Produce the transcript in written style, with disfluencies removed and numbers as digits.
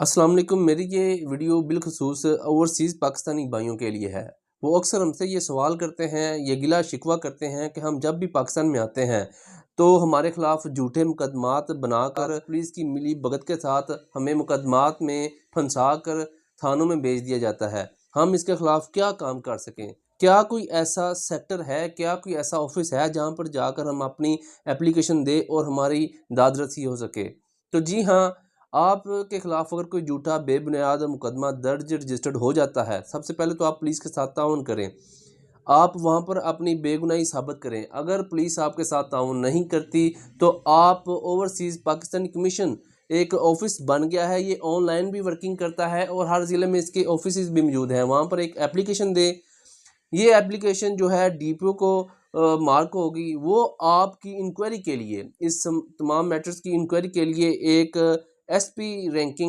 अस्सलाम वालेकुम। मेरी ये वीडियो बिलखसूस ओवरसीज़ पाकिस्तानी भाइयों के लिए है। वो अक्सर हमसे ये सवाल करते हैं, ये गिला शिकवा करते हैं कि हम जब भी पाकिस्तान में आते हैं तो हमारे ख़िलाफ़ झूठे मुकदमात बनाकर पुलिस की मिली भगत के साथ हमें मुकदमात में फंसा कर थानों में भेज दिया जाता है। हम इसके ख़िलाफ़ क्या काम कर सकें? क्या कोई ऐसा सेक्टर है, क्या कोई ऐसा ऑफ़िस है जहाँ पर जाकर हम अपनी एप्लीकेशन दें और हमारी दाद रसी हो सके? तो जी हाँ, आपके खिलाफ अगर कोई झूठा बेबुनियाद मुकदमा दर्ज रजिस्टर्ड हो जाता है, सबसे पहले तो आप पुलिस के साथ ताउन करें। आप वहाँ पर अपनी बेगुनाही साबित करें। अगर पुलिस आपके साथ ताउन नहीं करती तो आप ओवरसीज़ पाकिस्तानी कमीशन एक ऑफ़िस बन गया है, ये ऑनलाइन भी वर्किंग करता है और हर ज़िले में इसके ऑफ़िसेज़ भी मौजूद हैं। वहाँ पर एक एप्लीकेशन दें। ये एप्लीकेशन जो है डीपीओ को मार्क होगी, वो आपकी इंक्वायरी के लिए इस तमाम मैटर्स की इंक्वायरी के लिए एक एसपी रैंकिंग